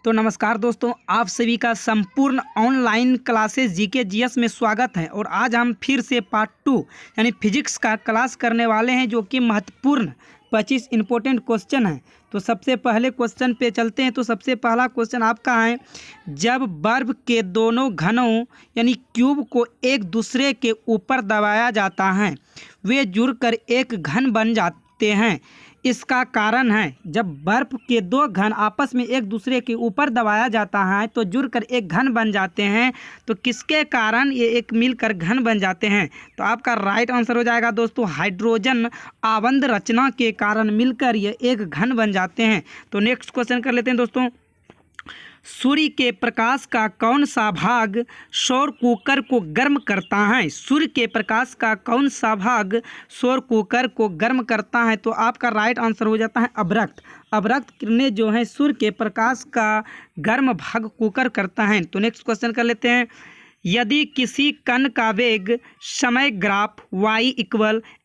तो नमस्कार दोस्तों, आप सभी का संपूर्ण ऑनलाइन क्लासेस जीके जीएस में स्वागत है। और आज हम फिर से पार्ट 2 यानी फिजिक्स का क्लास करने वाले हैं, जो कि महत्वपूर्ण 25 इंपॉर्टेंट क्वेश्चन हैं। तो सबसे पहले क्वेश्चन पे चलते हैं। तो सबसे पहला क्वेश्चन आपका है, जब बर्फ के दोनों घनों यानी क्यूब को एक दूसरे के ऊपर दबाया जाता है, वे जुड़कर एक घन बन जाते हैं। इसका कारण है, जब बर्फ के दो घन आपस में एक दूसरे के ऊपर दबाया जाता है तो जुड़कर एक घन बन जाते हैं। तो किसके कारण ये एक मिलकर घन बन जाते हैं? तो आपका राइट आंसर हो जाएगा दोस्तों, हाइड्रोजन आबंध रचना के कारण मिलकर ये एक घन बन जाते हैं। तो नेक्स्ट क्वेश्चन कर लेते हैं दोस्तों। सूर्य के प्रकाश का कौन सा भाग सौर कुकर को गर्म करता है? सूर्य के प्रकाश का कौन सा भाग सौर कुकर को गर्म करता है? तो आपका राइट आंसर हो जाता है अवरक्त। अवरक्त किरणें जो हैं सूर्य के प्रकाश का गर्म भाग कुकर करता है। तो नेक्स्ट क्वेश्चन कर लेते हैं। यदि किसी कण का वेग समय ग्राफ y =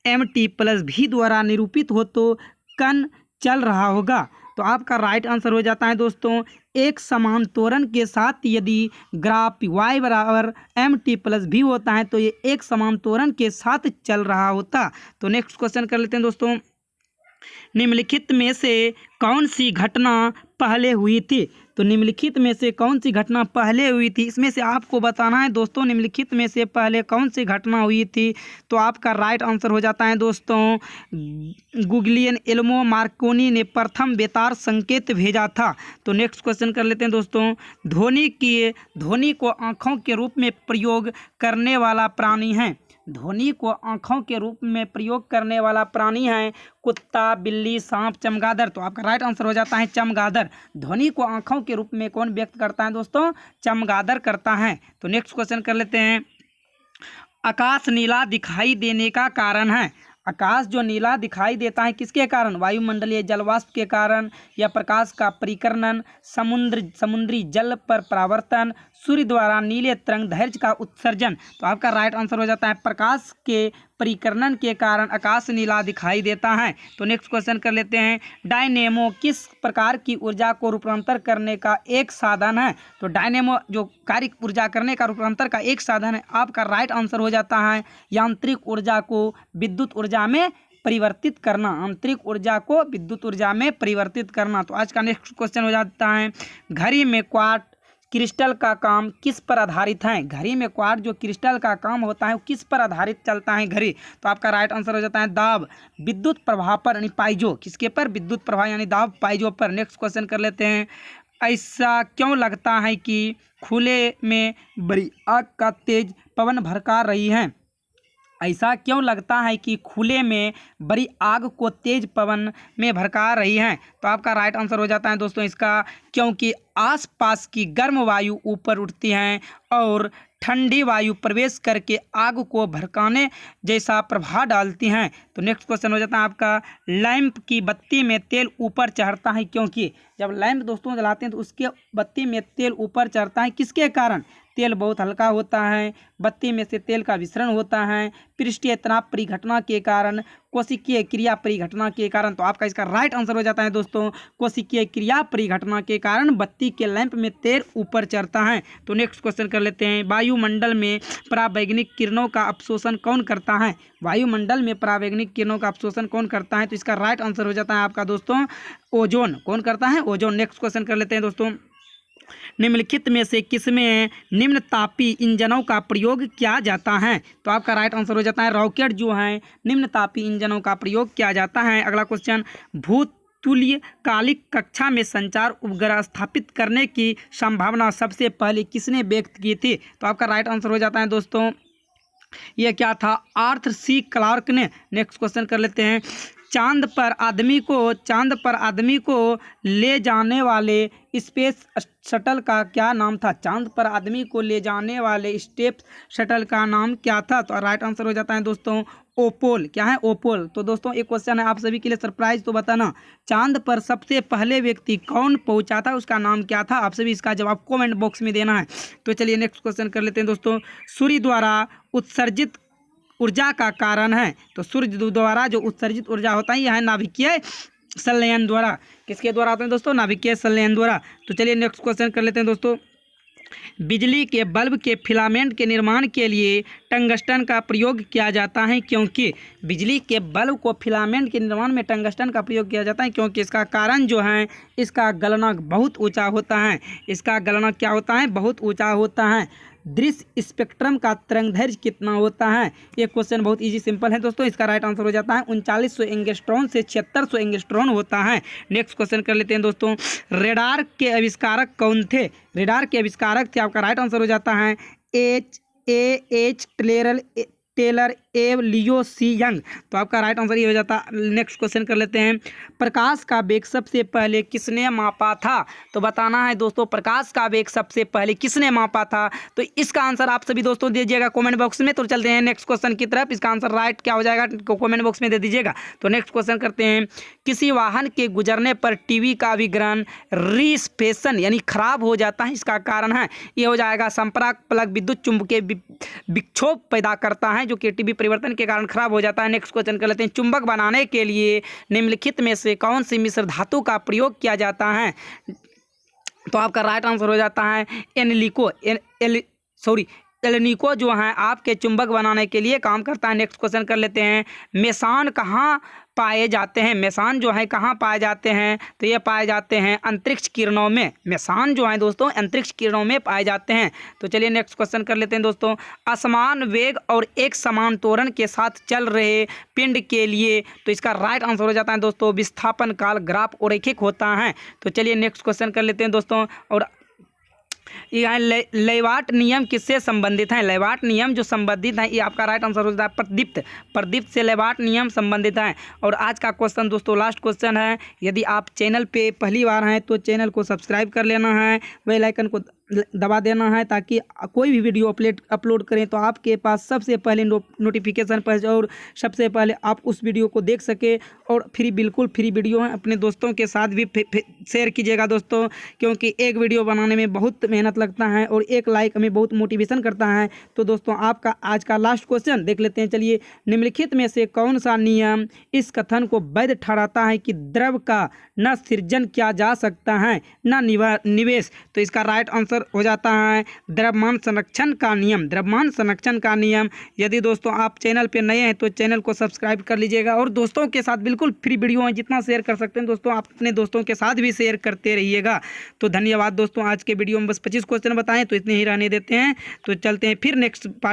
mt+v द्वारा निरूपित हो तो कण चल रहा होगा। तो आपका राइट आंसर हो जाता है दोस्तों, एक समान त्वरण के साथ यदि ग्राफ y = mt+v होता है तो ये एक समान त्वरण के साथ चल रहा होता। तो नेक्स्ट क्वेश्चन कर लेते हैं दोस्तों। निम्नलिखित में से कौन सी घटना पहले हुई थी? तो निम्नलिखित में से कौन सी घटना पहले हुई थी, इसमें से आपको बताना है दोस्तों, निम्नलिखित में से पहले कौन सी घटना हुई थी। तो आपका राइट आंसर हो जाता है दोस्तों, गुग्लियनोल्मो मार्कोनी ने प्रथम बेतार संकेत भेजा था। तो नेक्स्ट क्वेश्चन कर लेते हैं दोस्तों। ध्वनि को आँखों के रूप में प्रयोग करने वाला प्राणी है। ध्वनि को आँखों के रूप में प्रयोग करने वाला प्राणी है कुत्ता, बिल्ली, सांप, चमगादड़। तो आपका राइट आंसर हो जाता है चमगादड़। ध्वनि को आँखों के रूप में कौन व्यक्त करता है दोस्तों? चमगादड़ करता है। तो नेक्स्ट क्वेश्चन कर लेते हैं। आकाश नीला दिखाई देने का कारण है। आकाश जो नीला दिखाई देता है किसके कारण? वायुमंडलीय जलवाष्प के कारण, या प्रकाश का परिकर्णन, समुद्री जल पर परावर्तन, सूर्य द्वारा नीले तरंगदैर्घ्य का उत्सर्जन। तो आपका राइट आंसर हो जाता है प्रकाश के परिकर्णन के कारण आकाश नीला दिखाई देता है। तो नेक्स्ट क्वेश्चन कर लेते हैं। डायनेमो किस प्रकार की ऊर्जा को रूपांतर करने का एक साधन है? तो डायनेमो जो कार्य ऊर्जा करने का रूपांतर का एक साधन है। आपका राइट आंसर हो जाता है यांत्रिक ऊर्जा को विद्युत ऊर्जा में परिवर्तित करना। आंतरिक ऊर्जा को विद्युत ऊर्जा में परिवर्तित करना। तो आज का नेक्स्ट क्वेश्चन हो जाता है, घड़ी में क्वार्ट्ज क्रिस्टल का काम किस पर आधारित है? घड़ी में क्वार्ट्ज जो क्रिस्टल का काम होता है वो किस पर आधारित चलता है घड़ी? तो आपका राइट आंसर हो जाता है दाब विद्युत प्रवाह पर यानी पाइजो। किसके पर? विद्युत प्रवाह यानी दाब पाइजो पर। नेक्स्ट क्वेश्चन कर लेते हैं। ऐसा क्यों लगता है कि खुले में बड़ी आग का तेज पवन भड़का रही है? ऐसा क्यों लगता है कि खुले में बड़ी आग को तेज पवन में भड़का रही है? तो आपका राइट आंसर हो जाता है दोस्तों इसका, क्योंकि आसपास की गर्म वायु ऊपर उठती हैं और ठंडी वायु प्रवेश करके आग को भड़काने जैसा प्रभाव डालती हैं। तो नेक्स्ट क्वेश्चन हो जाता है आपका, लैंप की बत्ती में तेल ऊपर चढ़ता है क्योंकि? जब लैंप दोस्तों जलाते हैं तो उसके बत्ती में तेल ऊपर चढ़ता है किसके कारण? तेल बहुत हल्का होता है, बत्ती में से तेल का विसरण होता है, पृष्ठीय तनाव परिघटना के कारण, कोशिकीय क्रिया परिघटना के कारण। तो आपका इसका राइट आंसर हो जाता है दोस्तों, कोशिकीय क्रिया परिघटना के कारण बत्ती के लैंप में तेल ऊपर चढ़ता है। तो नेक्स्ट क्वेश्चन कर लेते हैं। वायुमंडल में परावैंगनिक किरणों का अवशोषण कौन करता है? वायुमंडल में परावैंगनिक किरणों का अवशोषण कौन करता है? तो इसका राइट आंसर हो जाता है आपका दोस्तों ओजोन। कौन करता है? ओजोन। नेक्स्ट क्वेश्चन कर लेते हैं दोस्तों। निम्नलिखित में से किसमें निम्न तापी इंजनों का प्रयोग किया जाता है? तो आपका राइट आंसर हो जाता है रॉकेट जो है निम्न तापी इंजनों का प्रयोग किया जाता है। अगला क्वेश्चन, भूतुल्यकालिक कक्षा में संचार उपग्रह स्थापित करने की संभावना सबसे पहले किसने व्यक्त की थी? तो आपका राइट आंसर हो जाता है दोस्तों, यह क्या था? आर्थर सी क्लार्क ने। नेक्स्ट क्वेश्चन कर लेते हैं। चांद पर आदमी को ले जाने वाले स्पेस शटल का क्या नाम था? चांद पर आदमी को ले जाने वाले स्पेस शटल का नाम क्या था? तो राइट आंसर हो जाता है दोस्तों ओपोल। क्या है? ओपोल। तो दोस्तों एक क्वेश्चन है आप सभी के लिए सरप्राइज, तो बताना चांद पर सबसे पहले व्यक्ति कौन पहुंचा था, उसका नाम क्या था? आप सभी इसका जवाब कमेंट बॉक्स में देना है। तो चलिए नेक्स्ट क्वेश्चन कर लेते हैं दोस्तों। सूर्य द्वारा उत्सर्जित ऊर्जा का कारण है। तो सूर्य द्वारा जो उत्सर्जित ऊर्जा होता है यह है नाभिकीय संलयन द्वारा। किसके द्वारा होते हैं दोस्तों? नाभिकीय संलयन द्वारा। तो चलिए नेक्स्ट क्वेश्चन कर लेते हैं दोस्तों। बिजली के बल्ब के फिलामेंट के निर्माण के लिए टंगस्टन का प्रयोग किया जाता है, क्योंकि बिजली के बल्ब को फिलामेंट के निर्माण में टंगस्टन का प्रयोग किया जाता है क्योंकि इसका कारण जो है, इसका गलनांक बहुत ऊंचा होता है। इसका गलनांक क्या होता है? बहुत ऊंचा होता है। दृश्य स्पेक्ट्रम का तरंगदैर्घ्य कितना होता है? ये क्वेश्चन बहुत इजी सिंपल है दोस्तों। इसका राइट आंसर हो जाता है 3900 एंगस्ट्रॉन से 7600 एंगस्ट्रॉन होता है। नेक्स्ट क्वेश्चन कर लेते हैं दोस्तों। रेडार के आविष्कारक कौन थे? रेडार के आविष्कारक थे, आपका राइट आंसर हो जाता है H टेलर लियो सी यंग। तो आपका राइट आंसर ये हो जाता है। नेक्स्ट क्वेश्चन कर लेते हैं। प्रकाश का वेग सबसे पहले किसने मापा था? तो बताना है दोस्तों, प्रकाश का वेग सबसे पहले किसने मापा था? तो इसका आंसर आप सभी दोस्तों दीजिएगा कमेंट बॉक्स में। तो चलते हैं नेक्स्ट क्वेश्चन की तरफ। इसका आंसर राइट क्या हो जाएगा कमेंट बॉक्स में दे दीजिएगा। तो नेक्स्ट क्वेश्चन करते हैं। किसी वाहन के गुजरने पर टीवी का विकिरण रिस्पेशन यानी खराब हो जाता है, इसका कारण है, ये हो जाएगा संपर्क प्लग विद्युत चुंबकीय विक्षोभ पैदा करता है जो कि टीवी परिवर्तन के कारण खराब हो जाता है। नेक्स्ट क्वेश्चन कर लेते हैं। चुंबक बनाने के लिए निम्नलिखित में से कौन सी मिश्र धातु का प्रयोग किया जाता है? तो आपका राइट आंसर हो जाता है एल्निको जो है आपके चुंबक बनाने के लिए काम करता है। नेक्स्ट क्वेश्चन कर लेते हैं। मेसान कहाँ पाए जाते हैं? मेसान जो है कहाँ पाए जाते हैं? तो ये पाए जाते हैं अंतरिक्ष किरणों में। मेसान जो है दोस्तों अंतरिक्ष किरणों में पाए जाते हैं। तो चलिए नेक्स्ट क्वेश्चन कर लेते हैं दोस्तों। असमान वेग और एक समान त्वरण के साथ चल रहे पिंड के लिए, तो इसका राइट आंसर हो जाता है दोस्तों विस्थापन काल ग्राफ और रैखिक होता है। तो चलिए नेक्स्ट क्वेश्चन कर लेते हैं दोस्तों। और यहाँ लेवाट नियम किससे संबंधित है? लेवाट नियम जो संबंधित है, ये आपका राइट आंसर हो जाता है प्रदीप्त से लेवाट नियम संबंधित है। और आज का क्वेश्चन दोस्तों लास्ट क्वेश्चन है। यदि आप चैनल पे पहली बार हैं तो चैनल को सब्सक्राइब कर लेना है, बेल आइकन को दबा देना है ताकि कोई भी वीडियो अपलोड करें तो आपके पास सबसे पहले नोटिफिकेशन पहुंचे और सबसे पहले आप उस वीडियो को देख सके। और बिल्कुल फ्री वीडियो है, अपने दोस्तों के साथ भी शेयर कीजिएगा दोस्तों, क्योंकि एक वीडियो बनाने में बहुत मेहनत लगता है और एक लाइक हमें बहुत मोटिवेशन करता है। तो दोस्तों आपका आज का लास्ट क्वेश्चन देख लेते हैं। चलिए, निम्नलिखित में से कौन सा नियम इस कथन को वैध ठहराता है कि द्रव का न सृजन किया जा सकता है न निवेश? तो इसका राइट आंसर हो जाता है द्रव्यमान संरक्षण का नियम। द्रव्यमान संरक्षण का नियम। यदि दोस्तों आप चैनल पे नए हैं तो चैनल को सब्सक्राइब कर लीजिएगा और दोस्तों के साथ बिल्कुल फ्री वीडियो है, जितना शेयर कर सकते हैं दोस्तों आप अपने दोस्तों के साथ भी शेयर करते रहिएगा। तो धन्यवाद दोस्तों। आज के वीडियो में बस 25 क्वेश्चन बताएं तो इतने ही रहने देते हैं। तो चलते हैं फिर नेक्स्ट पार्ट